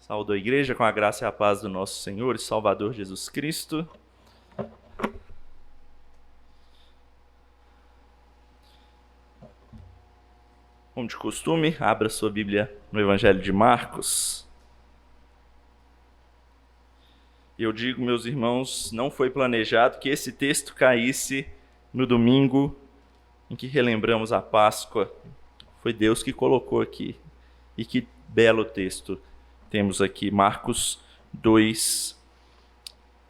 Saúdo a igreja com a graça e a paz do nosso Senhor e Salvador Jesus Cristo. Como de costume, abra sua Bíblia no Evangelho de Marcos. Eu digo, meus irmãos, não foi planejado que esse texto caísse no domingo em que relembramos a Páscoa. Foi Deus que colocou aqui. E que belo texto temos aqui, Marcos 2.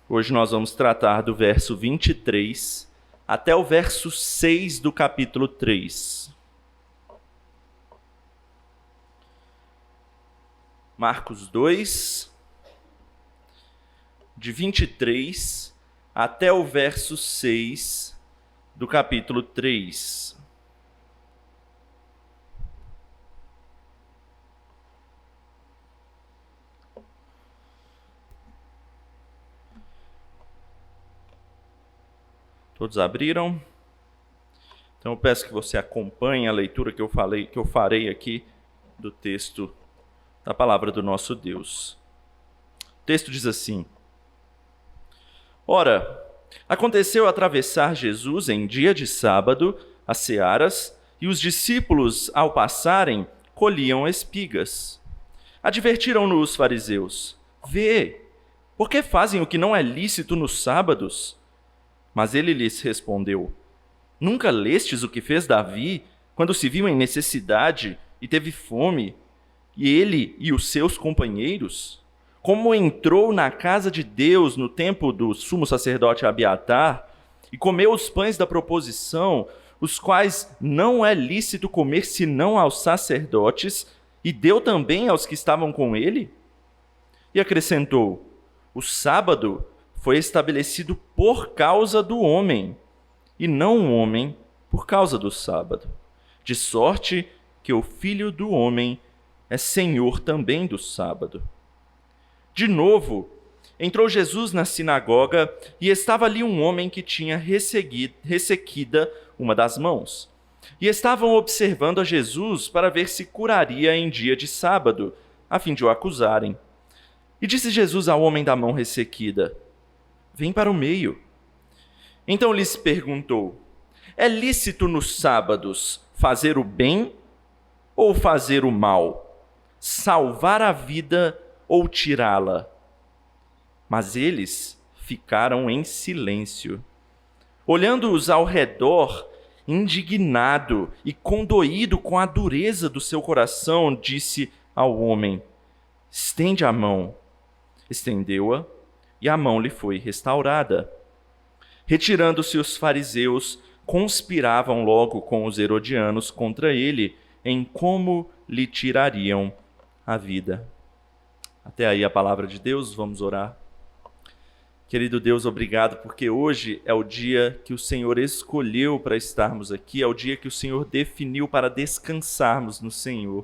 Hoje nós vamos tratar do verso 23 até o verso 6 do capítulo 3. Marcos 2, de 23 até o verso 6 do capítulo 3. Todos abriram? Então eu peço que você acompanhe a leitura que eu farei aqui do texto da palavra do nosso Deus. O texto diz assim: Ora, aconteceu atravessar Jesus em dia de sábado as searas, e os discípulos, ao passarem, colhiam espigas. Advertiram-no os fariseus: Vê, por que fazem o que não é lícito nos sábados? Mas ele lhes respondeu: Nunca lestes o que fez Davi, quando se viu em necessidade e teve fome, e ele e os seus companheiros? Como entrou na casa de Deus no tempo do sumo sacerdote Abiatar, e comeu os pães da proposição, os quais não é lícito comer senão aos sacerdotes, e deu também aos que estavam com ele? E acrescentou: O sábado foi estabelecido por causa do homem, e não o homem por causa do sábado. De sorte que o Filho do Homem é Senhor também do sábado. De novo, entrou Jesus na sinagoga, e estava ali um homem que tinha ressequida uma das mãos. E estavam observando a Jesus para ver se curaria em dia de sábado, a fim de o acusarem. E disse Jesus ao homem da mão ressequida: Vem para o meio. Então lhes perguntou: É lícito nos sábados fazer o bem ou fazer o mal? Salvar a vida ou tirá-la? Mas eles ficaram em silêncio. Olhando-os ao redor, indignado e condoído com a dureza do seu coração, disse ao homem: Estende a mão. Estendeu-a, e a mão lhe foi restaurada. Retirando-se os fariseus, conspiravam logo com os herodianos contra ele, em como lhe tirariam a vida. Até aí a palavra de Deus, vamos orar. Querido Deus, obrigado, porque hoje é o dia que o Senhor escolheu para estarmos aqui, é o dia que o Senhor definiu para descansarmos no Senhor.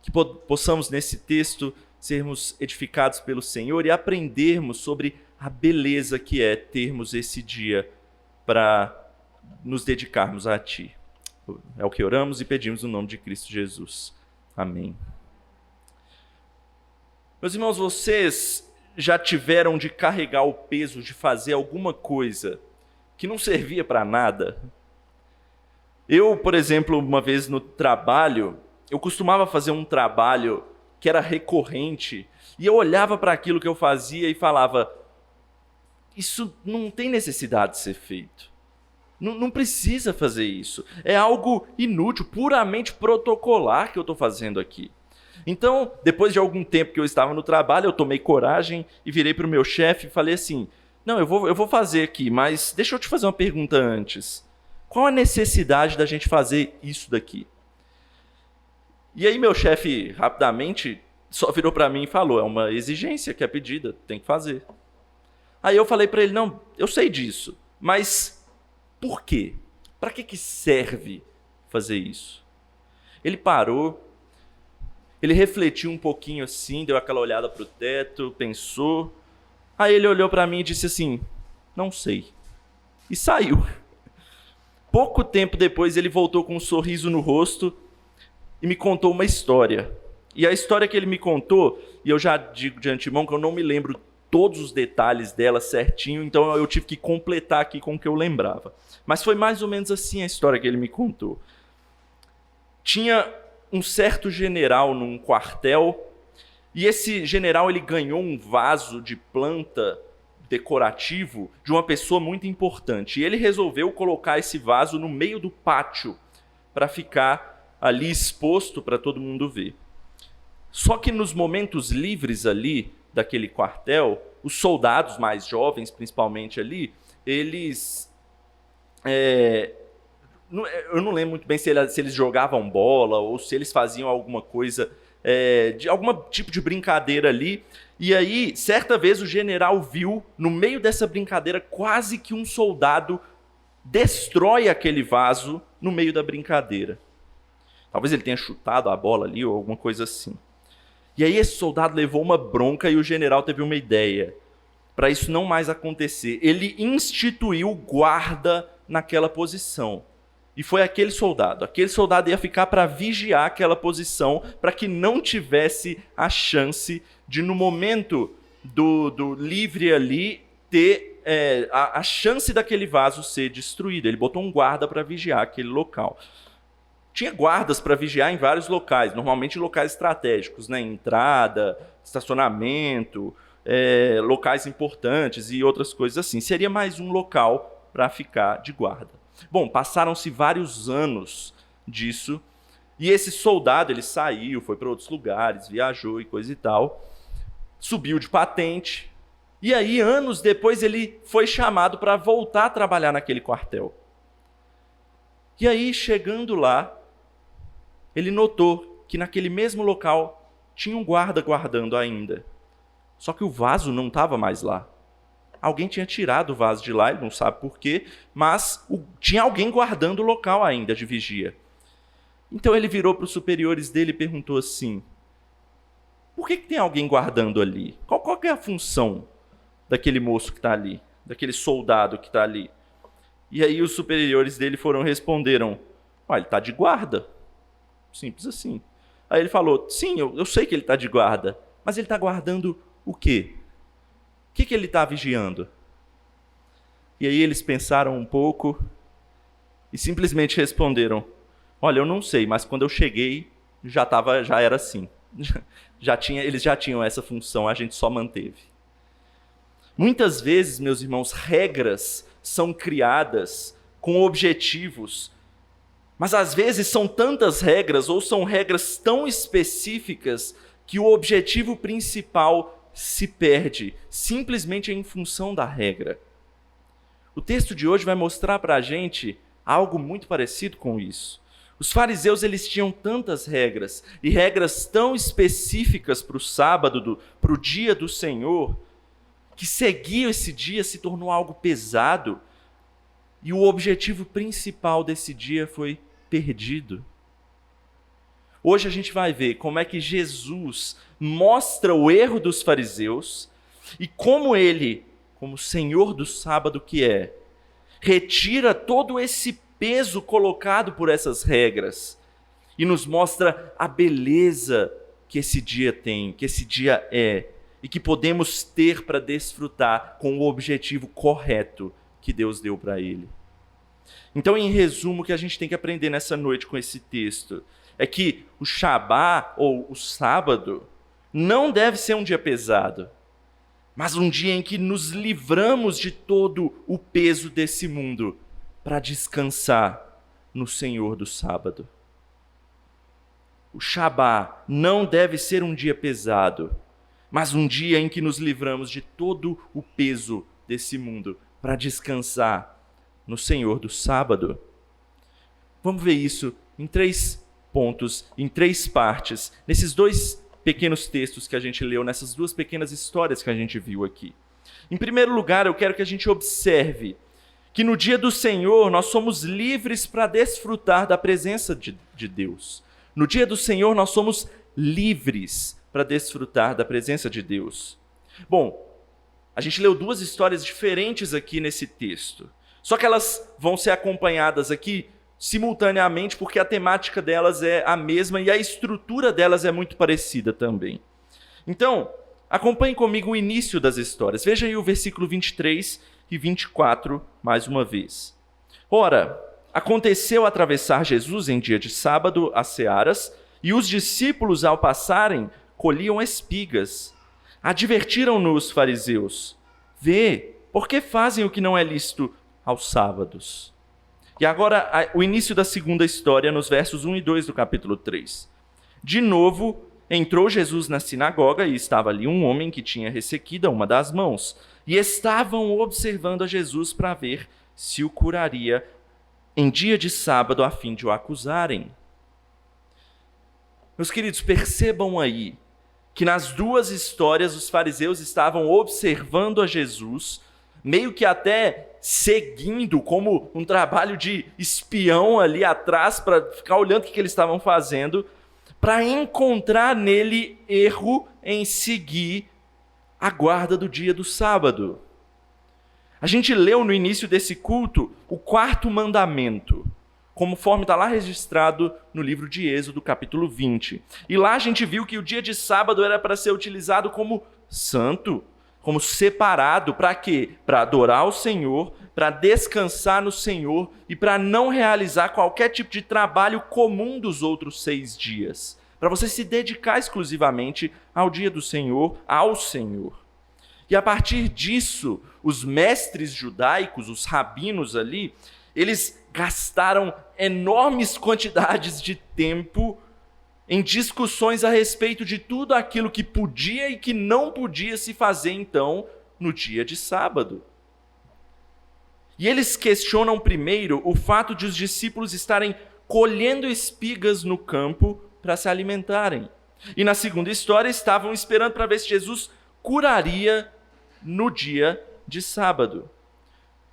Que possamos nesse texto sermos edificados pelo Senhor e aprendermos sobre a beleza que é termos esse dia para nos dedicarmos a Ti. É o que oramos e pedimos no nome de Cristo Jesus. Amém. Meus irmãos, vocês já tiveram de carregar o peso de fazer alguma coisa que não servia para nada? Eu, por exemplo, uma vez no trabalho, eu costumava fazer um trabalho que era recorrente, e eu olhava para aquilo que eu fazia e falava: isso não tem necessidade de ser feito. Não precisa fazer isso. É algo inútil, puramente protocolar que eu estou fazendo aqui. Então, depois de algum tempo que eu estava no trabalho, eu tomei coragem e virei para o meu chefe e falei assim: não, eu vou fazer aqui, mas deixa eu te fazer uma pergunta antes. Qual a necessidade da gente fazer isso daqui? E aí meu chefe, rapidamente, só virou para mim e falou: é uma exigência que é pedida, tem que fazer. Aí eu falei para ele: não, eu sei disso, mas por quê? Para que serve fazer isso? Ele parou, ele refletiu um pouquinho assim, deu aquela olhada para o teto, pensou. Aí ele olhou para mim e disse assim: não sei. E saiu. Pouco tempo depois ele voltou com um sorriso no rosto e me contou uma história. E a história que ele me contou e eu já digo de antemão que eu não me lembro todos os detalhes dela certinho, então eu tive que completar aqui com o que eu lembrava. Mas foi mais ou menos assim a história que ele me contou. Tinha um certo general num quartel, e esse general ele ganhou um vaso de planta decorativo de uma pessoa muito importante. E ele resolveu colocar esse vaso no meio do pátio para ficar ali exposto para todo mundo ver. Só que nos momentos livres ali daquele quartel, os soldados mais jovens, principalmente ali, eles... eu não lembro muito bem se eles jogavam bola ou se eles faziam alguma coisa, de algum tipo de brincadeira ali. E aí, certa vez, o general viu, no meio dessa brincadeira, quase que um soldado destrói aquele vaso no meio da brincadeira. Talvez ele tenha chutado a bola ali ou alguma coisa assim. E aí esse soldado levou uma bronca e o general teve uma ideia. Para isso não mais acontecer, ele instituiu guarda naquela posição. E foi aquele soldado ia ficar para vigiar aquela posição, para que não tivesse a chance de, no momento do livre ali, ter a chance daquele vaso ser destruído. Ele botou um guarda para vigiar aquele local. Tinha guardas para vigiar em vários locais, normalmente locais estratégicos, né? Entrada, estacionamento, locais importantes e outras coisas assim. Seria mais um local para ficar de guarda. Bom, passaram-se vários anos disso, e esse soldado ele saiu, foi para outros lugares, viajou e coisa e tal, subiu de patente, e aí anos depois ele foi chamado para voltar a trabalhar naquele quartel. E aí, chegando lá, ele notou que naquele mesmo local tinha um guarda guardando ainda. Só que o vaso não estava mais lá. Alguém tinha tirado o vaso de lá, ele não sabe por quê, mas tinha alguém guardando o local ainda de vigia. Então ele virou para os superiores dele e perguntou assim: por que tem alguém guardando ali? Qual que é a função daquele moço que está ali, daquele soldado que está ali? E aí os superiores dele responderam: ele está de guarda. Simples assim. Aí ele falou: sim, eu sei que ele está de guarda, mas ele está guardando o quê? O que ele está vigiando? E aí eles pensaram um pouco e simplesmente responderam: olha, eu não sei, mas quando eu cheguei já era assim. Eles já tinham essa função, a gente só manteve. Muitas vezes, meus irmãos, regras são criadas com objetivos, mas às vezes são tantas regras ou são regras tão específicas que o objetivo principal se perde, simplesmente em função da regra. O texto de hoje vai mostrar para a gente algo muito parecido com isso. Os fariseus eles tinham tantas regras, e regras tão específicas para o sábado, para o dia do Senhor, que seguir esse dia se tornou algo pesado, e o objetivo principal desse dia foi perdido. Hoje a gente vai ver como é que Jesus mostra o erro dos fariseus e como ele, como Senhor do sábado que é, retira todo esse peso colocado por essas regras e nos mostra a beleza que esse dia tem, que esse dia é, e que podemos ter para desfrutar com o objetivo correto que Deus deu para ele. Então, em resumo, o que a gente tem que aprender nessa noite com esse texto é que o Shabá, ou o sábado, não deve ser um dia pesado, mas um dia em que nos livramos de todo o peso desse mundo para descansar no Senhor do sábado. O Shabá não deve ser um dia pesado, mas um dia em que nos livramos de todo o peso desse mundo para descansar no Senhor do sábado. Vamos ver isso em 3 pontos, em 3 partes, nesses 2 pequenos textos que a gente leu, nessas 2 pequenas histórias que a gente viu aqui. Em primeiro lugar, eu quero que a gente observe que no dia do Senhor nós somos livres para desfrutar da presença de Deus. No dia do Senhor nós somos livres para desfrutar da presença de Deus. Bom, a gente leu 2 histórias diferentes aqui nesse texto, só que elas vão ser acompanhadas aqui simultaneamente porque a temática delas é a mesma e a estrutura delas é muito parecida também. Então, acompanhe comigo o início das histórias. Veja aí o versículo 23 e 24 mais uma vez. Ora, aconteceu atravessar Jesus em dia de sábado as searas, e os discípulos, ao passarem, colhiam espigas. Advertiram-no os fariseus: Vê, por que fazem o que não é lícito aos sábados? E agora, o início da segunda história, nos versos 1 e 2 do capítulo 3. De novo, entrou Jesus na sinagoga e estava ali um homem que tinha ressequida uma das mãos. E estavam observando a Jesus para ver se o curaria em dia de sábado a fim de o acusarem. Meus queridos, percebam aí que nas duas histórias os fariseus estavam observando a Jesus, meio que até seguindo como um trabalho de espião ali atrás para ficar olhando o que eles estavam fazendo, para encontrar nele erro em seguir a guarda do dia do sábado. A gente leu no início desse culto o 4º mandamento, conforme está lá registrado no livro de Êxodo, capítulo 20. E lá a gente viu que o dia de sábado era para ser utilizado como santo, como separado. Para quê? Para adorar o Senhor, para descansar no Senhor e para não realizar qualquer tipo de trabalho comum dos outros 6 dias. Para você se dedicar exclusivamente ao dia do Senhor, ao Senhor. E a partir disso, os mestres judaicos, os rabinos ali, eles gastaram enormes quantidades de tempo em discussões a respeito de tudo aquilo que podia e que não podia se fazer, então, no dia de sábado. E eles questionam primeiro o fato de os discípulos estarem colhendo espigas no campo para se alimentarem. E na segunda história, estavam esperando para ver se Jesus curaria no dia de sábado.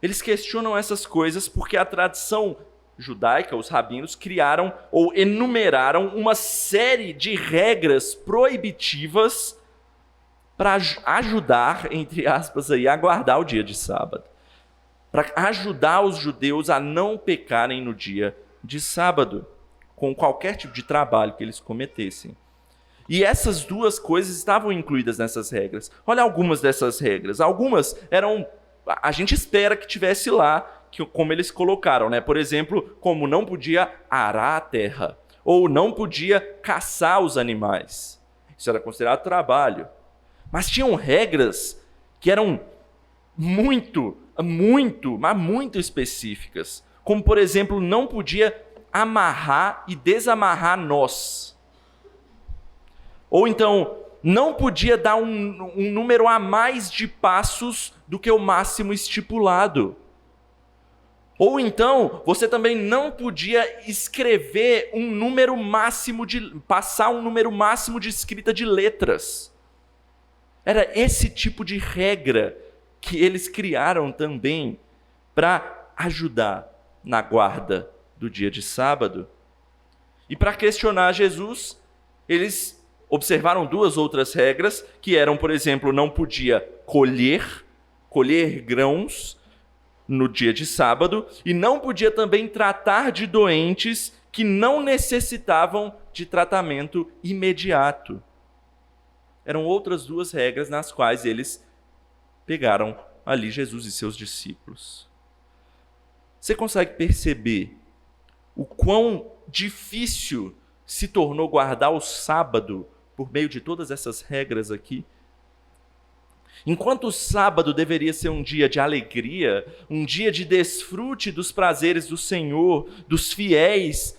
Eles questionam essas coisas porque a tradição judaica, os rabinos, criaram ou enumeraram uma série de regras proibitivas para ajudar, entre aspas, a guardar o dia de sábado. Para ajudar os judeus a não pecarem no dia de sábado, com qualquer tipo de trabalho que eles cometessem. E essas duas coisas estavam incluídas nessas regras. Olha algumas dessas regras. Algumas eram... A gente espera que tivesse lá, como eles colocaram, né? Por exemplo, como não podia arar a terra, ou não podia caçar os animais. Isso era considerado trabalho. Mas tinham regras que eram muito específicas. Como, por exemplo, não podia amarrar e desamarrar nós. Ou então, não podia dar um número a mais de passos do que o máximo estipulado. Ou então, você também não podia escrever passar um número máximo de escrita de letras. Era esse tipo de regra que eles criaram também para ajudar na guarda do dia de sábado. E para questionar Jesus, eles observaram 2 outras regras, que eram, por exemplo, não podia colher grãos no dia de sábado, e não podia também tratar de doentes que não necessitavam de tratamento imediato. Eram outras 2 regras nas quais eles pegaram ali Jesus e seus discípulos. Você consegue perceber o quão difícil se tornou guardar o sábado por meio de todas essas regras aqui? Enquanto o sábado deveria ser um dia de alegria, um dia de desfrute dos prazeres do Senhor, dos fiéis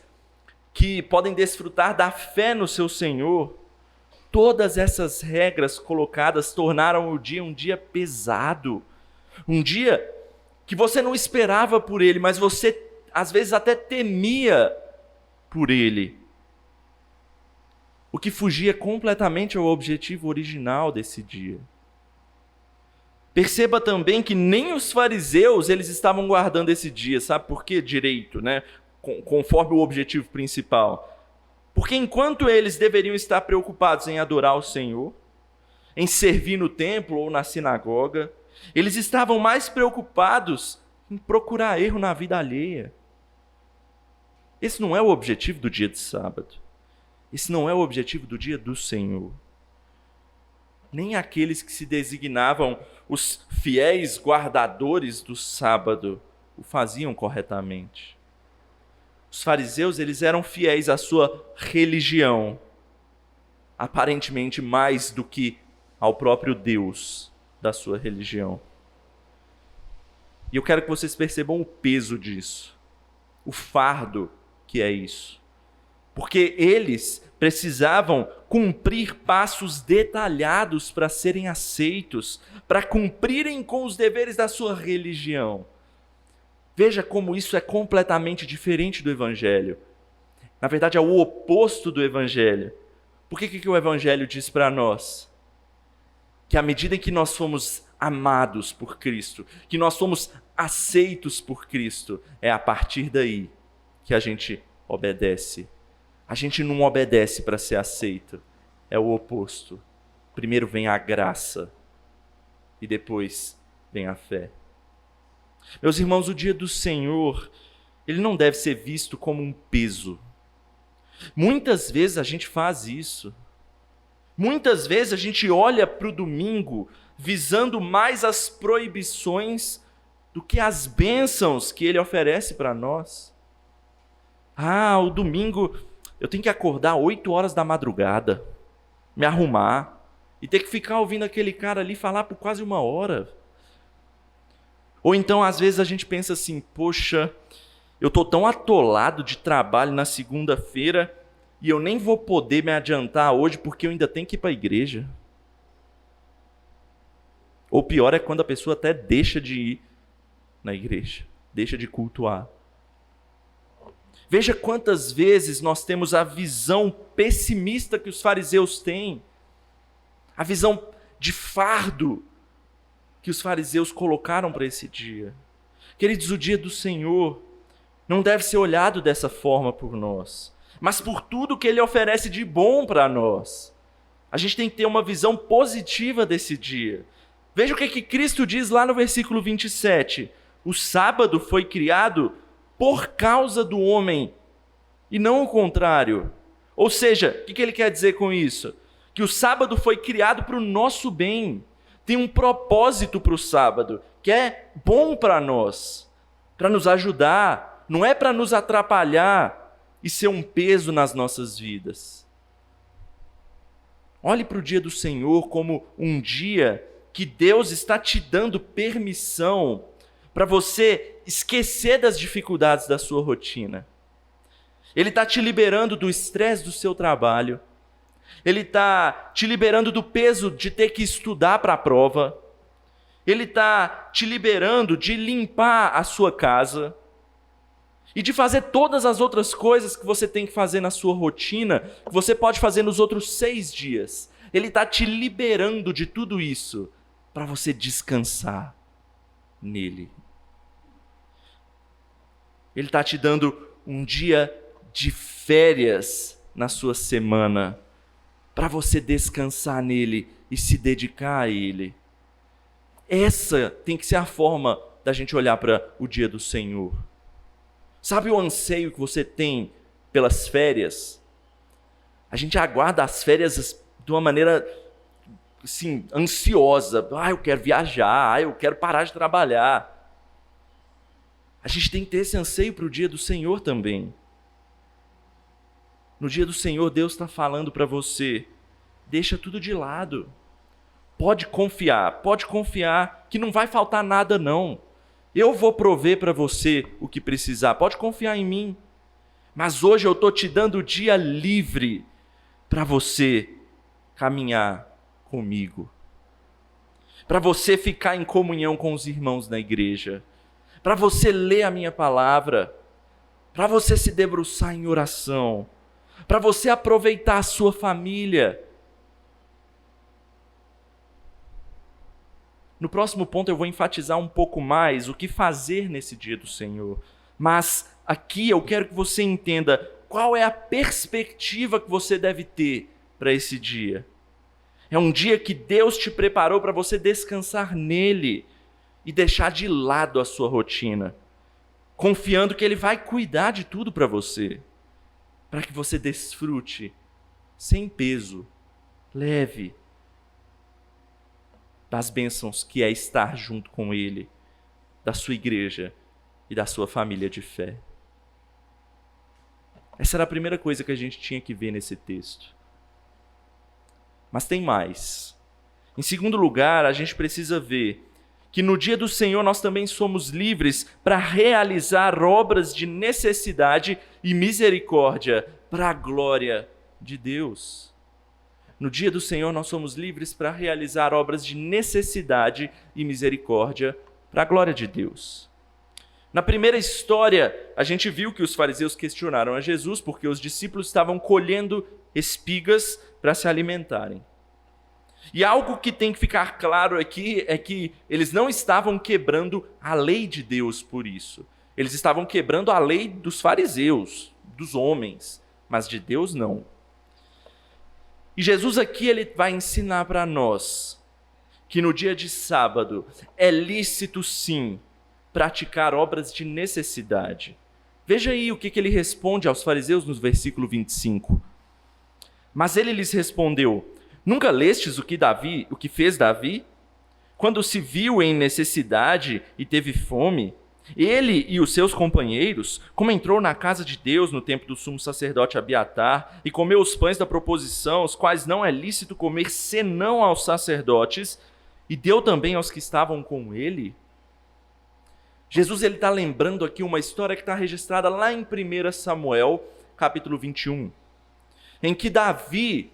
que podem desfrutar da fé no seu Senhor, todas essas regras colocadas tornaram o dia um dia pesado, um dia que você não esperava por ele, mas você às vezes até temia por ele. O que fugia completamente ao objetivo original desse dia. Perceba também que nem os fariseus eles estavam guardando esse dia, sabe por quê? Direito, né? Conforme o objetivo principal. Porque enquanto eles deveriam estar preocupados em adorar o Senhor, em servir no templo ou na sinagoga, eles estavam mais preocupados em procurar erro na vida alheia. Esse não é o objetivo do dia de sábado. Esse não é o objetivo do dia do Senhor. nem aqueles que se designavam os fiéis guardadores do sábado o faziam corretamente. Os fariseus, eles eram fiéis à sua religião, aparentemente mais do que ao próprio Deus da sua religião. E eu quero que vocês percebam o peso disso, o fardo que é isso. Porque eles precisavam cumprir passos detalhados para serem aceitos, para cumprirem com os deveres da sua religião. Veja como isso é completamente diferente do Evangelho. Na verdade, é o oposto do Evangelho. Por que o Evangelho diz para nós? Que à medida em que nós fomos amados por Cristo, que nós somos aceitos por Cristo, é a partir daí que a gente obedece. A gente não obedece para ser aceito, é o oposto. Primeiro vem a graça e depois vem a fé. Meus irmãos, o dia do Senhor, ele não deve ser visto como um peso. Muitas vezes a gente faz isso. Muitas vezes a gente olha para o domingo visando mais as proibições do que as bênçãos que ele oferece para nós. O domingo eu tenho que acordar 8 horas da madrugada, me arrumar e ter que ficar ouvindo aquele cara ali falar por quase 1 hora. Ou então, às vezes, a gente pensa assim, poxa, eu estou tão atolado de trabalho na segunda-feira e eu nem vou poder me adiantar hoje porque eu ainda tenho que ir para a igreja. Ou pior é quando a pessoa até deixa de ir na igreja, deixa de cultuar. Veja quantas vezes nós temos a visão pessimista que os fariseus têm, a visão de fardo que os fariseus colocaram para esse dia. Queridos, o dia do Senhor não deve ser olhado dessa forma por nós, mas por tudo que ele oferece de bom para nós. A gente tem que ter uma visão positiva desse dia. Veja o que Cristo diz lá no versículo 27. O sábado foi criado por causa do homem, e não o contrário. Ou seja, o que ele quer dizer com isso? Que o sábado foi criado para o nosso bem. Tem um propósito para o sábado, que é bom para nós, para nos ajudar, não é para nos atrapalhar e ser um peso nas nossas vidas. Olhe para o dia do Senhor como um dia que Deus está te dando permissão para você esquecer das dificuldades da sua rotina. Ele está te liberando do estresse do seu trabalho. Ele está te liberando do peso de ter que estudar para a prova. Ele está te liberando de limpar a sua casa e de fazer todas as outras coisas que você tem que fazer na sua rotina, que você pode fazer nos outros 6 dias. Ele está te liberando de tudo isso para você descansar nele. Ele está te dando um dia de férias na sua semana, para você descansar nele e se dedicar a ele. Essa tem que ser a forma da gente olhar para o dia do Senhor. Sabe o anseio que você tem pelas férias? A gente aguarda as férias de uma maneira assim, ansiosa. Eu quero viajar, eu quero parar de trabalhar. A gente tem que ter esse anseio para o dia do Senhor também. No dia do Senhor, Deus está falando para você, deixa tudo de lado. Pode confiar que não vai faltar nada não. Eu vou prover para você o que precisar, pode confiar em mim. Mas hoje eu estou te dando o dia livre para você caminhar comigo. Para você ficar em comunhão com os irmãos na igreja. Para você ler a minha palavra. Para você se debruçar em oração. Para você aproveitar a sua família. No próximo ponto eu vou enfatizar um pouco mais o que fazer nesse dia do Senhor. Mas aqui eu quero que você entenda qual é a perspectiva que você deve ter para esse dia. É um dia que Deus te preparou para você descansar nele e deixar de lado a sua rotina, confiando que ele vai cuidar de tudo para você, para que você desfrute sem peso, leve, das bênçãos que é estar junto com Ele, da sua igreja e da sua família de fé. Essa era a primeira coisa que a gente tinha que ver nesse texto. Mas tem mais. Em segundo lugar, a gente precisa ver que no dia do Senhor nós também somos livres para realizar obras de necessidade e misericórdia para a glória de Deus. No dia do Senhor nós somos livres para realizar obras de necessidade e misericórdia para a glória de Deus. Na primeira história, a gente viu que os fariseus questionaram a Jesus porque os discípulos estavam colhendo espigas para se alimentarem. E algo que tem que ficar claro aqui é que eles não estavam quebrando a lei de Deus por isso. Eles estavam quebrando a lei dos fariseus, dos homens, mas de Deus não. E Jesus aqui ele vai ensinar para nós que no dia de sábado é lícito sim praticar obras de necessidade. Veja aí o que ele responde aos fariseus no versículo 25. Mas ele lhes respondeu: nunca lestes o que fez Davi? Quando se viu em necessidade e teve fome, ele e os seus companheiros, como entrou na casa de Deus no tempo do sumo sacerdote Abiatar, e comeu os pães da proposição, os quais não é lícito comer senão aos sacerdotes, e deu também aos que estavam com ele? Jesus está lembrando aqui uma história que está registrada lá em 1 Samuel, capítulo 21, em que Davi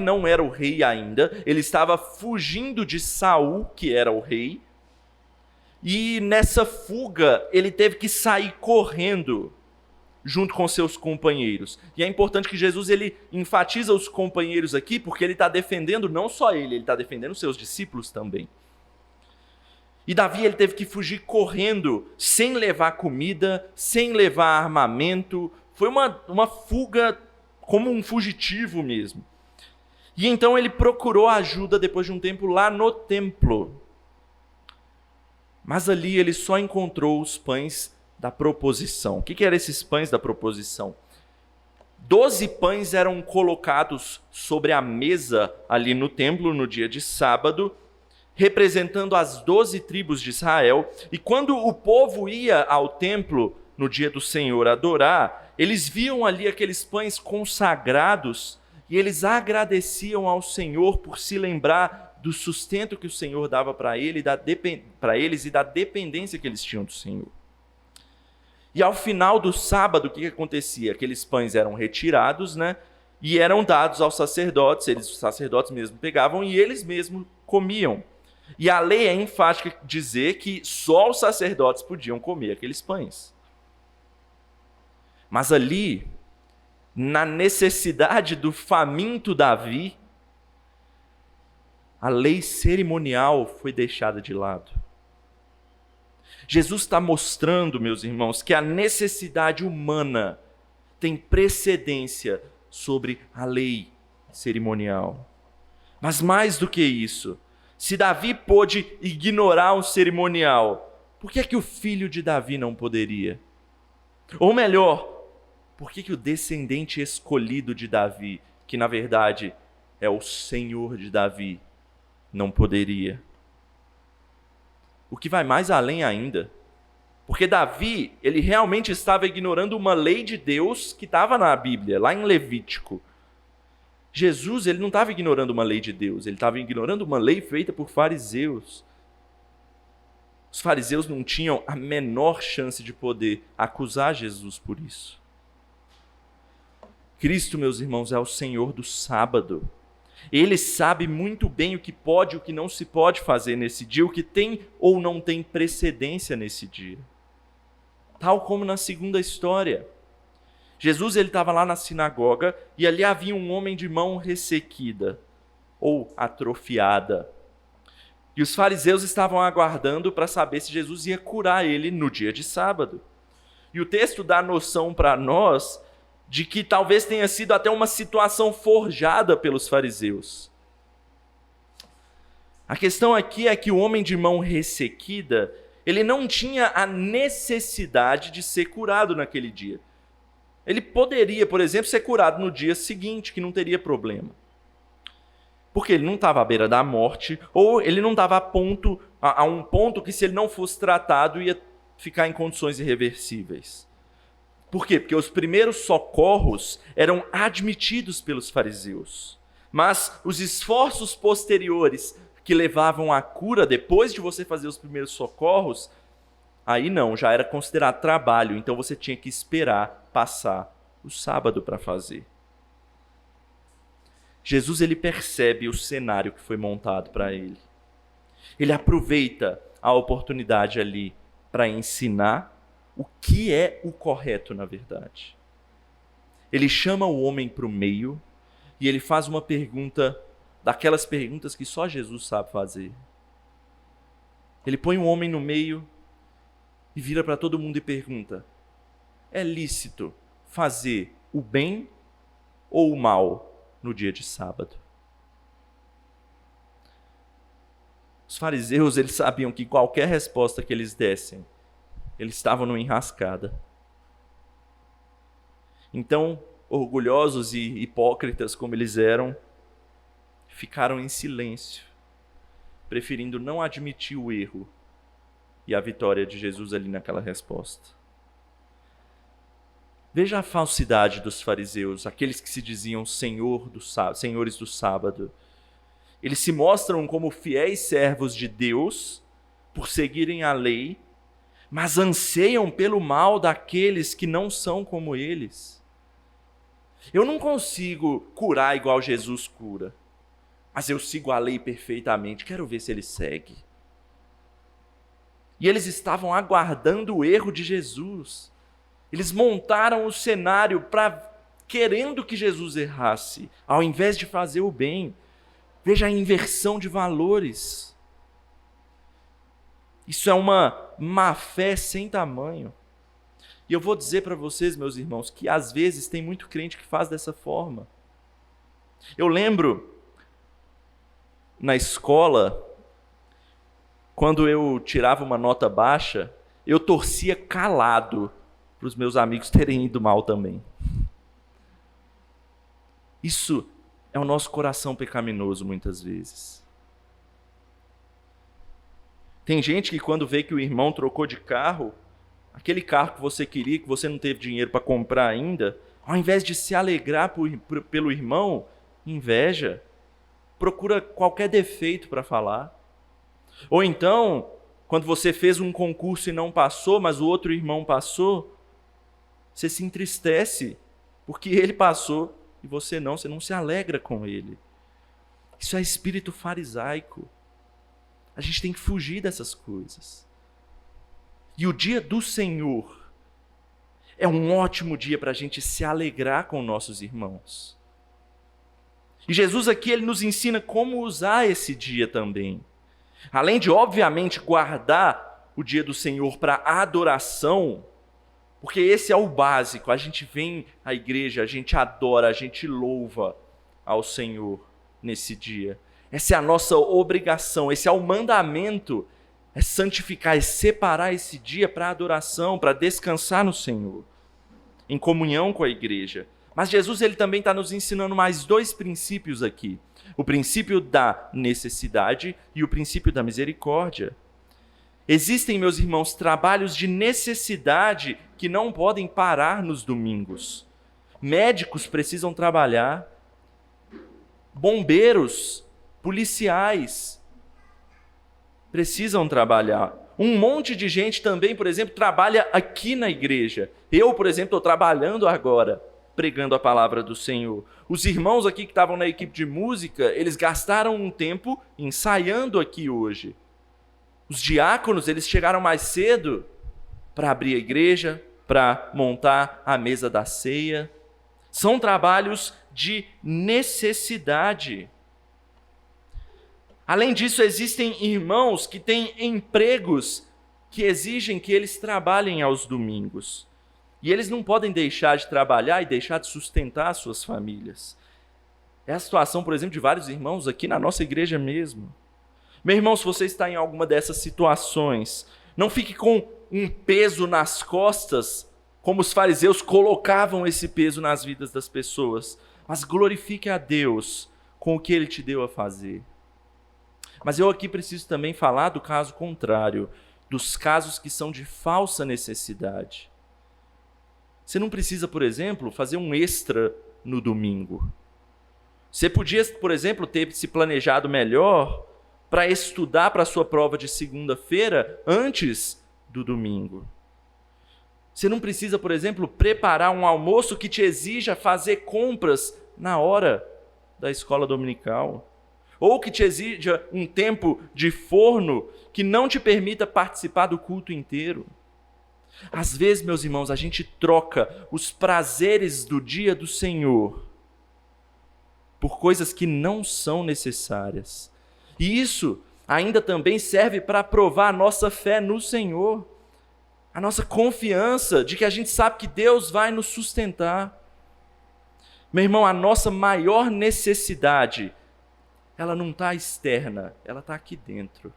não era o rei ainda, ele estava fugindo de Saul, que era o rei, e nessa fuga ele teve que sair correndo junto com seus companheiros. E é importante que Jesus ele enfatiza os companheiros aqui, porque ele está defendendo não só ele está defendendo seus discípulos também. E Davi ele teve que fugir correndo, sem levar comida, sem levar armamento. Foi uma fuga como um fugitivo mesmo. E então ele procurou ajuda depois de um tempo lá no templo. Mas ali ele só encontrou os pães da proposição. O que eram esses pães da proposição? 12 pães eram colocados sobre a mesa ali no templo no dia de sábado, representando as 12 tribos de Israel. E quando o povo ia ao templo no dia do Senhor adorar, eles viam ali aqueles pães consagrados e eles agradeciam ao Senhor por se lembrar do sustento que o Senhor dava para eles e da dependência que eles tinham do Senhor. E ao final do sábado, o que acontecia? Aqueles pães eram retirados, e eram dados aos sacerdotes, os sacerdotes mesmo pegavam e eles mesmos comiam. E a lei é enfática dizer que só os sacerdotes podiam comer aqueles pães. Mas ali, na necessidade do faminto Davi, a lei cerimonial foi deixada de lado. Jesus está mostrando, meus irmãos, que a necessidade humana tem precedência sobre a lei cerimonial. Mas mais do que isso, se Davi pôde ignorar o cerimonial, por que é que o filho de Davi não poderia? Ou melhor, por que o descendente escolhido de Davi, que na verdade é o Senhor de Davi, não poderia? O que vai mais além ainda, porque Davi, ele realmente estava ignorando uma lei de Deus que estava na Bíblia, lá em Levítico. Jesus, ele não estava ignorando uma lei de Deus, ele estava ignorando uma lei feita por fariseus. Os fariseus não tinham a menor chance de poder acusar Jesus por isso. Cristo, meus irmãos, é o Senhor do sábado. Ele sabe muito bem o que pode e o que não se pode fazer nesse dia, o que tem ou não tem precedência nesse dia. Tal como na segunda história. Jesus estava lá na sinagoga e ali havia um homem de mão ressequida ou atrofiada. E os fariseus estavam aguardando para saber se Jesus ia curar ele no dia de sábado. E o texto dá noção para nós de que talvez tenha sido até uma situação forjada pelos fariseus. A questão aqui é que o homem de mão ressequida, ele não tinha a necessidade de ser curado naquele dia. Ele poderia, por exemplo, ser curado no dia seguinte, que não teria problema. Porque ele não estava à beira da morte, ou ele não estava a um ponto que, se ele não fosse tratado, ia ficar em condições irreversíveis. Por quê? Porque os primeiros socorros eram admitidos pelos fariseus. Mas os esforços posteriores que levavam à cura, depois de você fazer os primeiros socorros, aí não, já era considerado trabalho. Então você tinha que esperar passar o sábado para fazer. Jesus, ele percebe o cenário que foi montado para ele. Ele aproveita a oportunidade ali para ensinar o que é o correto, na verdade. Ele chama o homem para o meio e ele faz uma pergunta, daquelas perguntas que só Jesus sabe fazer. Ele põe o homem no meio e vira para todo mundo e pergunta: é lícito fazer o bem ou o mal no dia de sábado? Os fariseus, eles sabiam que qualquer resposta que eles dessem, eles estavam numa enrascada. Então, orgulhosos e hipócritas como eles eram, ficaram em silêncio, preferindo não admitir o erro e a vitória de Jesus ali naquela resposta. Veja a falsidade dos fariseus, aqueles que se diziam senhores do sábado. Eles se mostram como fiéis servos de Deus por seguirem a lei, mas anseiam pelo mal daqueles que não são como eles. Eu não consigo curar igual Jesus cura, mas eu sigo a lei perfeitamente, quero ver se ele segue. E eles estavam aguardando o erro de Jesus. Eles montaram o cenário querendo que Jesus errasse, ao invés de fazer o bem. Veja a inversão de valores. Isso é uma má-fé sem tamanho. E eu vou dizer para vocês, meus irmãos, que às vezes tem muito crente que faz dessa forma. Eu lembro, na escola, quando eu tirava uma nota baixa, eu torcia calado para os meus amigos terem ido mal também. Isso é o nosso coração pecaminoso muitas vezes. Tem gente que, quando vê que o irmão trocou de carro, aquele carro que você queria, que você não teve dinheiro para comprar ainda, ao invés de se alegrar pelo irmão, inveja, procura qualquer defeito para falar. Ou então, quando você fez um concurso e não passou, mas o outro irmão passou, você se entristece porque ele passou e você não se alegra com ele. Isso é espírito farisaico. A gente tem que fugir dessas coisas. E o dia do Senhor é um ótimo dia para a gente se alegrar com nossos irmãos. E Jesus aqui, ele nos ensina como usar esse dia também. Além de, obviamente, guardar o dia do Senhor para adoração, porque esse é o básico. A gente vem à igreja, a gente adora, a gente louva ao Senhor nesse dia. Essa é a nossa obrigação, esse é o mandamento, é santificar, é separar esse dia para adoração, para descansar no Senhor, em comunhão com a igreja. Mas Jesus, ele também está nos ensinando mais dois princípios aqui. O princípio da necessidade e o princípio da misericórdia. Existem, meus irmãos, trabalhos de necessidade que não podem parar nos domingos. Médicos precisam trabalhar, bombeiros, policiais precisam trabalhar. Um monte de gente também, por exemplo, trabalha aqui na igreja. Eu, por exemplo, estou trabalhando agora, pregando a palavra do Senhor. Os irmãos aqui que estavam na equipe de música, eles gastaram um tempo ensaiando aqui hoje. Os diáconos, eles chegaram mais cedo para abrir a igreja, para montar a mesa da ceia. São trabalhos de necessidade. Além disso, existem irmãos que têm empregos que exigem que eles trabalhem aos domingos. E eles não podem deixar de trabalhar e deixar de sustentar suas famílias. É a situação, por exemplo, de vários irmãos aqui na nossa igreja mesmo. Meu irmão, se você está em alguma dessas situações, não fique com um peso nas costas, como os fariseus colocavam esse peso nas vidas das pessoas, mas glorifique a Deus com o que ele te deu a fazer. Mas eu aqui preciso também falar do caso contrário, dos casos que são de falsa necessidade. Você não precisa, por exemplo, fazer um extra no domingo. Você podia, por exemplo, ter se planejado melhor para estudar para a sua prova de segunda-feira antes do domingo. Você não precisa, por exemplo, preparar um almoço que te exija fazer compras na hora da escola dominical. Ou que te exija um tempo de forno que não te permita participar do culto inteiro. Às vezes, meus irmãos, a gente troca os prazeres do dia do Senhor por coisas que não são necessárias. E isso ainda também serve para provar a nossa fé no Senhor, a nossa confiança de que a gente sabe que Deus vai nos sustentar. Meu irmão, a nossa maior necessidade, ela não está externa, ela está aqui dentro,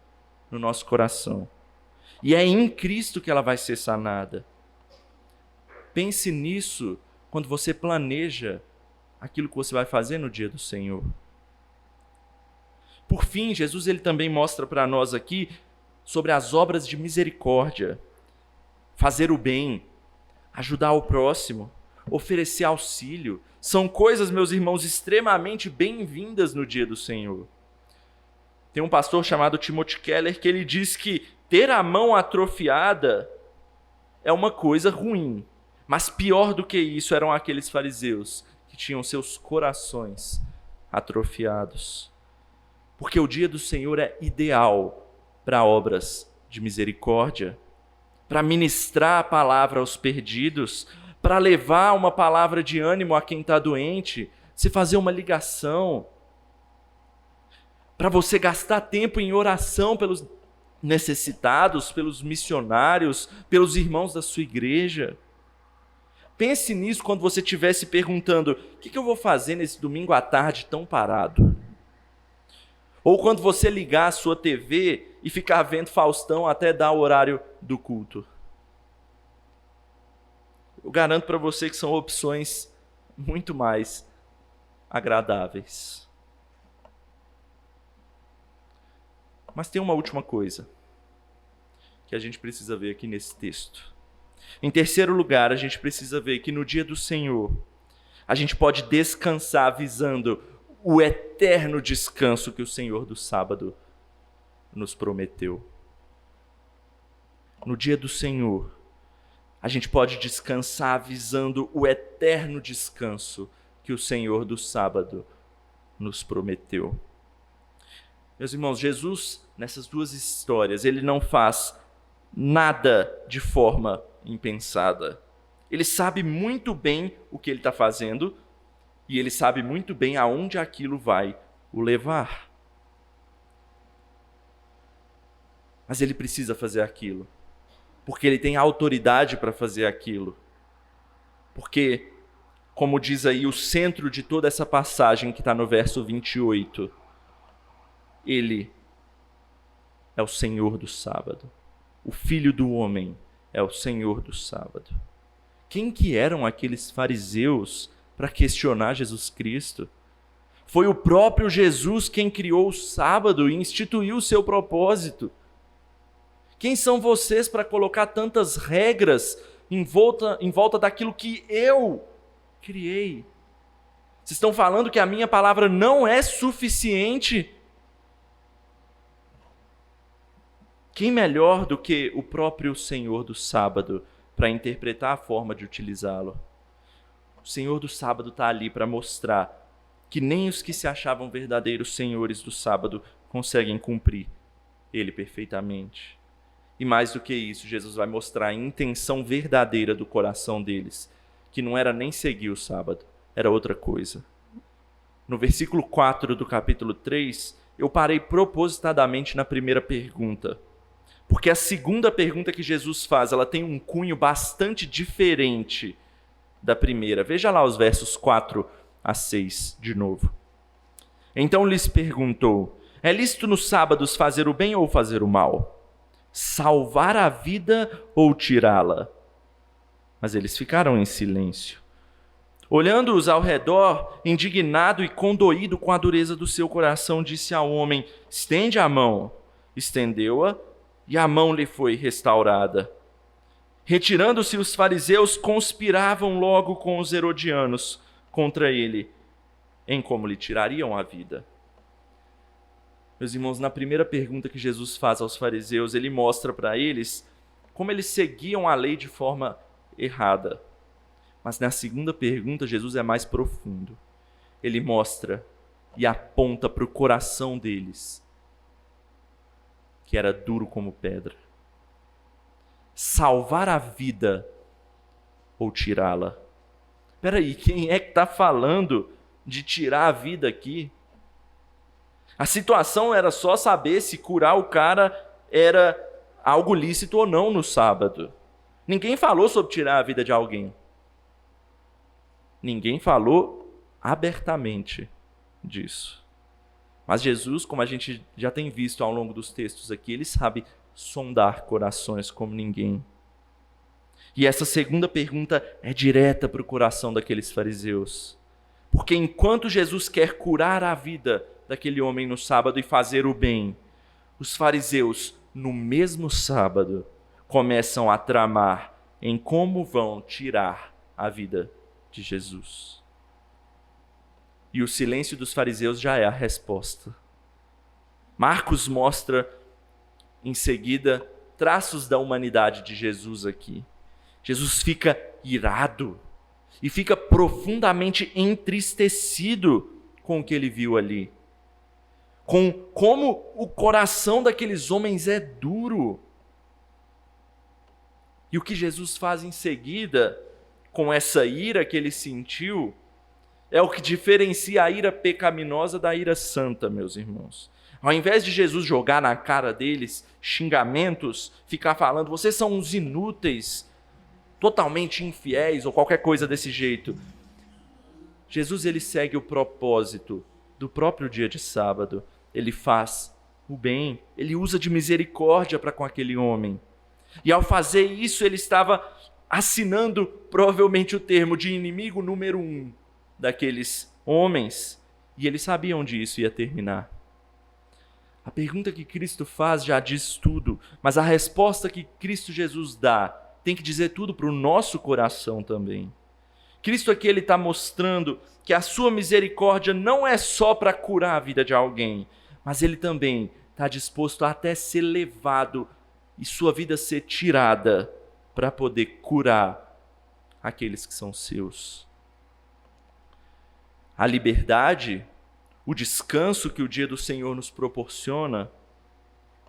no nosso coração. E é em Cristo que ela vai ser sanada. Pense nisso quando você planeja aquilo que você vai fazer no dia do Senhor. Por fim, Jesus ele também mostra para nós aqui sobre as obras de misericórdia. Fazer o bem, ajudar o próximo, oferecer auxílio. São coisas, meus irmãos, extremamente bem-vindas no dia do Senhor. Tem um pastor chamado Timothy Keller que ele diz que ter a mão atrofiada é uma coisa ruim. Mas pior do que isso eram aqueles fariseus que tinham seus corações atrofiados. Porque o dia do Senhor é ideal para obras de misericórdia, para ministrar a palavra aos perdidos, para levar uma palavra de ânimo a quem está doente, você fazer uma ligação, para você gastar tempo em oração pelos necessitados, pelos missionários, pelos irmãos da sua igreja. Pense nisso quando você estiver se perguntando: o que eu vou fazer nesse domingo à tarde tão parado? Ou quando você ligar a sua TV e ficar vendo Faustão até dar o horário do culto. Eu garanto para você que são opções muito mais agradáveis. Mas tem uma última coisa que a gente precisa ver aqui nesse texto. Em terceiro lugar, a gente precisa ver que no dia do Senhor, a gente pode descansar visando o eterno descanso que o Senhor do sábado nos prometeu. No dia do Senhor, a gente pode descansar visando o eterno descanso que o Senhor do sábado nos prometeu. Meus irmãos, Jesus, nessas duas histórias, ele não faz nada de forma impensada. Ele sabe muito bem o que ele está fazendo e ele sabe muito bem aonde aquilo vai o levar. Mas ele precisa fazer aquilo, porque ele tem autoridade para fazer aquilo. Porque, como diz aí o centro de toda essa passagem que está no verso 28, ele é o Senhor do sábado. O Filho do Homem é o Senhor do sábado. Quem que eram aqueles fariseus para questionar Jesus Cristo? Foi o próprio Jesus quem criou o sábado e instituiu o seu propósito. Quem são vocês para colocar tantas regras em volta daquilo que eu criei? Vocês estão falando que a minha palavra não é suficiente? Quem melhor do que o próprio Senhor do sábado para interpretar a forma de utilizá-lo? O Senhor do sábado está ali para mostrar que nem os que se achavam verdadeiros senhores do sábado conseguem cumprir ele perfeitamente. E mais do que isso, Jesus vai mostrar a intenção verdadeira do coração deles, que não era nem seguir o sábado, era outra coisa. No versículo 4 do capítulo 3, eu parei propositadamente na primeira pergunta, porque a segunda pergunta que Jesus faz, ela tem um cunho bastante diferente da primeira. Veja lá os versos 4 a 6 de novo. Então lhes perguntou: é lícito nos sábados fazer o bem ou fazer o mal? Salvar a vida ou tirá-la? Mas eles ficaram em silêncio. Olhando-os ao redor, indignado e condoído com a dureza do seu coração, disse ao homem: estende a mão. Estendeu-a, e a mão lhe foi restaurada. Retirando-se os fariseus, conspiravam logo com os herodianos contra ele, em como lhe tirariam a vida. Meus irmãos, na primeira pergunta que Jesus faz aos fariseus, ele mostra para eles como eles seguiam a lei de forma errada. Mas na segunda pergunta, Jesus é mais profundo. Ele mostra e aponta para o coração deles, que era duro como pedra. Salvar a vida ou tirá-la? Espera aí, quem é que está falando de tirar a vida aqui? A situação era só saber se curar o cara era algo lícito ou não no sábado. Ninguém falou sobre tirar a vida de alguém. Ninguém falou abertamente disso. Mas Jesus, como a gente já tem visto ao longo dos textos aqui, ele sabe sondar corações como ninguém. E essa segunda pergunta é direta para o coração daqueles fariseus. Porque enquanto Jesus quer curar a vida daquele homem no sábado e fazer o bem, os fariseus, no mesmo sábado, começam a tramar em como vão tirar a vida de Jesus. E o silêncio dos fariseus já é a resposta. Marcos mostra, em seguida, traços da humanidade de Jesus aqui. Jesus fica irado e fica profundamente entristecido com o que ele viu ali. Com como o coração daqueles homens é duro. E o que Jesus faz em seguida, com essa ira que ele sentiu, é o que diferencia a ira pecaminosa da ira santa, meus irmãos. Ao invés de Jesus jogar na cara deles xingamentos, ficar falando, vocês são uns inúteis, totalmente infiéis ou qualquer coisa desse jeito, Jesus ele segue o propósito do próprio dia de sábado. Ele faz o bem, ele usa de misericórdia para com aquele homem. E ao fazer isso, ele estava assinando provavelmente o termo de inimigo número 1 daqueles homens. E ele sabia onde isso ia terminar. A pergunta que Cristo faz já diz tudo, mas a resposta que Cristo Jesus dá tem que dizer tudo para o nosso coração também. Cristo aqui ele está mostrando que a sua misericórdia não é só para curar a vida de alguém, mas ele também está disposto a até ser levado e sua vida ser tirada para poder curar aqueles que são seus. A liberdade, o descanso que o dia do Senhor nos proporciona,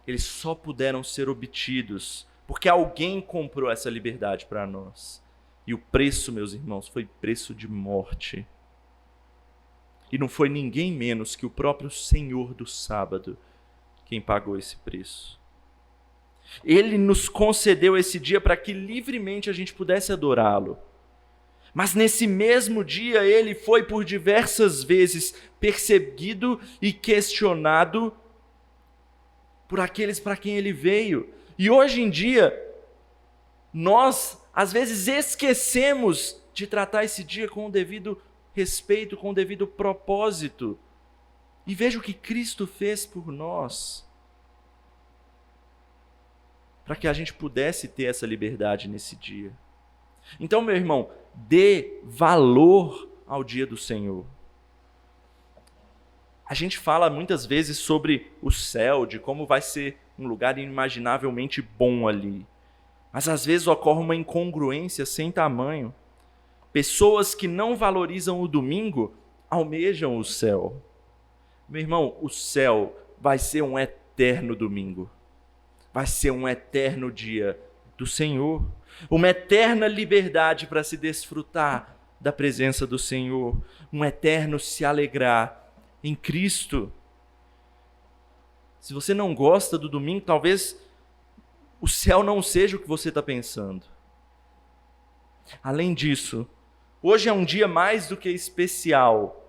eles só puderam ser obtidos porque alguém comprou essa liberdade para nós. E o preço, meus irmãos, foi preço de morte. E não foi ninguém menos que o próprio Senhor do sábado quem pagou esse preço. Ele nos concedeu esse dia para que livremente a gente pudesse adorá-lo. Mas nesse mesmo dia ele foi por diversas vezes perseguido e questionado por aqueles para quem ele veio. E hoje em dia, nós às vezes esquecemos de tratar esse dia com o devido respeito, com o devido propósito. E veja o que Cristo fez por nós, para que a gente pudesse ter essa liberdade nesse dia. Então, meu irmão, dê valor ao dia do Senhor. A gente fala muitas vezes sobre o céu, de como vai ser um lugar inimaginavelmente bom ali. Mas às vezes ocorre uma incongruência sem tamanho. Pessoas que não valorizam o domingo almejam o céu. Meu irmão, o céu vai ser um eterno domingo. Vai ser um eterno dia do Senhor. Uma eterna liberdade para se desfrutar da presença do Senhor. Um eterno se alegrar em Cristo. Se você não gosta do domingo, talvez o céu não seja o que você está pensando. Além disso, hoje é um dia mais do que especial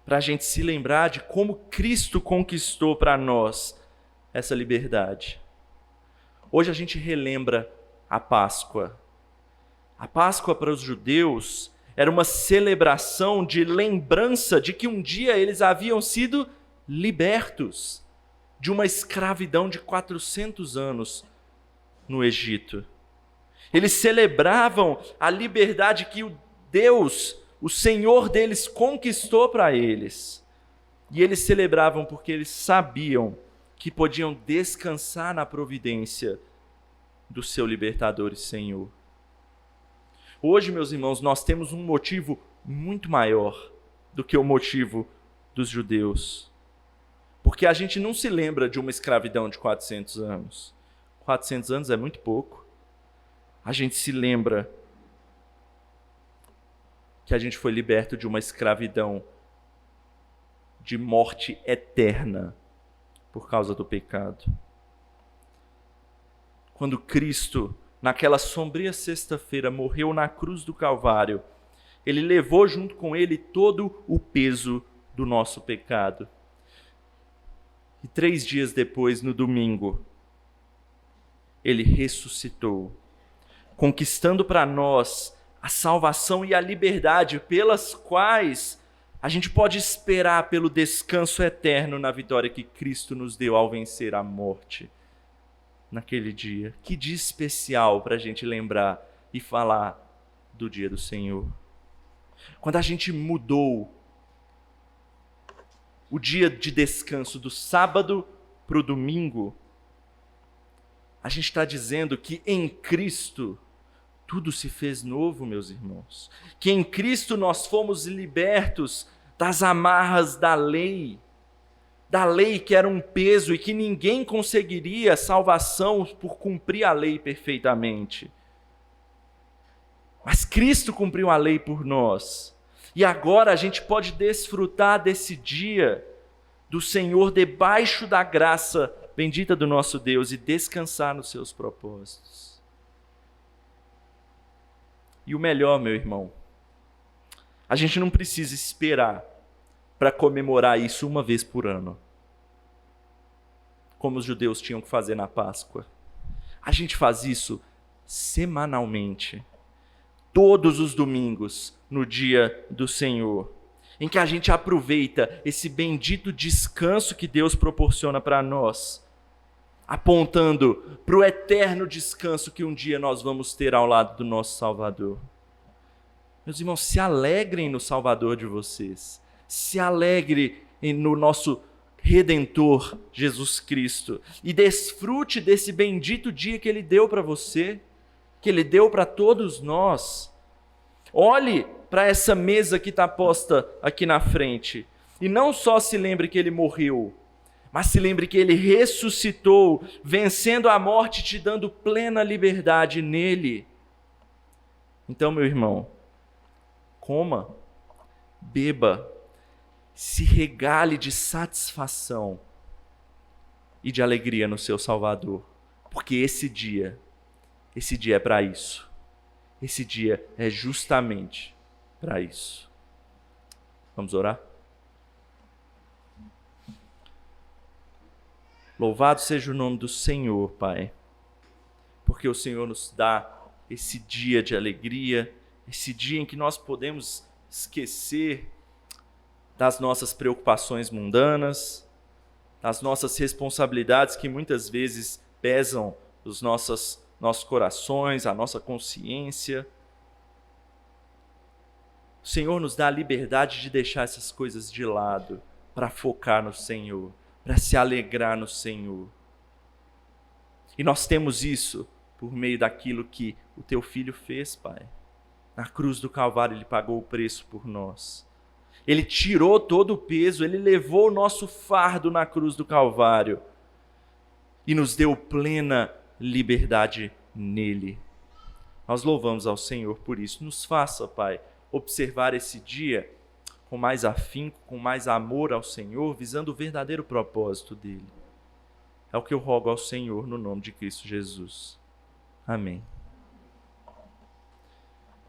para a gente se lembrar de como Cristo conquistou para nós essa liberdade. Hoje a gente relembra a Páscoa. A Páscoa para os judeus Era uma celebração de lembrança de que um dia eles haviam sido libertos de uma escravidão de 400 anos no Egito. Eles celebravam a liberdade que o Deus, o Senhor deles, conquistou para eles. E eles celebravam porque eles sabiam que podiam descansar na providência do seu libertador e Senhor. Hoje, meus irmãos, nós temos um motivo muito maior do que o motivo dos judeus. Porque a gente não se lembra de uma escravidão de 400 anos. 400 anos é muito pouco. A gente se lembra que a gente foi liberto de uma escravidão de morte eterna por causa do pecado. Quando Cristo, naquela sombria sexta-feira, morreu na cruz do Calvário, ele levou junto com ele todo o peso do nosso pecado. E 3 dias depois, no domingo, ele ressuscitou, conquistando para nós a salvação e a liberdade pelas quais a gente pode esperar pelo descanso eterno na vitória que Cristo nos deu ao vencer a morte naquele dia. Que dia especial para a gente lembrar e falar do dia do Senhor. Quando a gente mudou o dia de descanso do sábado para o domingo, a gente está dizendo que em Cristo tudo se fez novo, meus irmãos. Que em Cristo nós fomos libertos das amarras da lei que era um peso e que ninguém conseguiria salvação por cumprir a lei perfeitamente. Mas Cristo cumpriu a lei por nós. E agora a gente pode desfrutar desse dia do Senhor debaixo da graça bendita do nosso Deus e descansar nos seus propósitos. E o melhor, meu irmão, a gente não precisa esperar para comemorar isso uma vez por ano, como os judeus tinham que fazer na Páscoa. A gente faz isso semanalmente, todos os domingos, no dia do Senhor, em que a gente aproveita esse bendito descanso que Deus proporciona para nós, apontando para o eterno descanso que um dia nós vamos ter ao lado do nosso Salvador. Meus irmãos, se alegrem no Salvador de vocês. Se alegre no nosso Redentor, Jesus Cristo. E desfrute desse bendito dia que Ele deu para você, que Ele deu para todos nós. Olhe para essa mesa que está posta aqui na frente. E não só se lembre que Ele morreu, mas se lembre que Ele ressuscitou, vencendo a morte, te dando plena liberdade nele. Então, meu irmão, coma, beba, se regale de satisfação e de alegria no seu Salvador. Porque esse dia é para isso. Esse dia é justamente para isso. Vamos orar? Louvado seja o nome do Senhor, Pai, porque o Senhor nos dá esse dia de alegria, esse dia em que nós podemos esquecer das nossas preocupações mundanas, das nossas responsabilidades que muitas vezes pesam os nossos corações, a nossa consciência. O Senhor nos dá a liberdade de deixar essas coisas de lado para focar no Senhor, para se alegrar no Senhor. E nós temos isso por meio daquilo que o Teu Filho fez, Pai. Na cruz do Calvário Ele pagou o preço por nós. Ele tirou todo o peso, Ele levou o nosso fardo na cruz do Calvário e nos deu plena liberdade nele. Nós louvamos ao Senhor por isso. Nos faça, Pai, observar esse dia com mais afinco, com mais amor ao Senhor, visando o verdadeiro propósito dele. É o que eu rogo ao Senhor no nome de Cristo Jesus. Amém.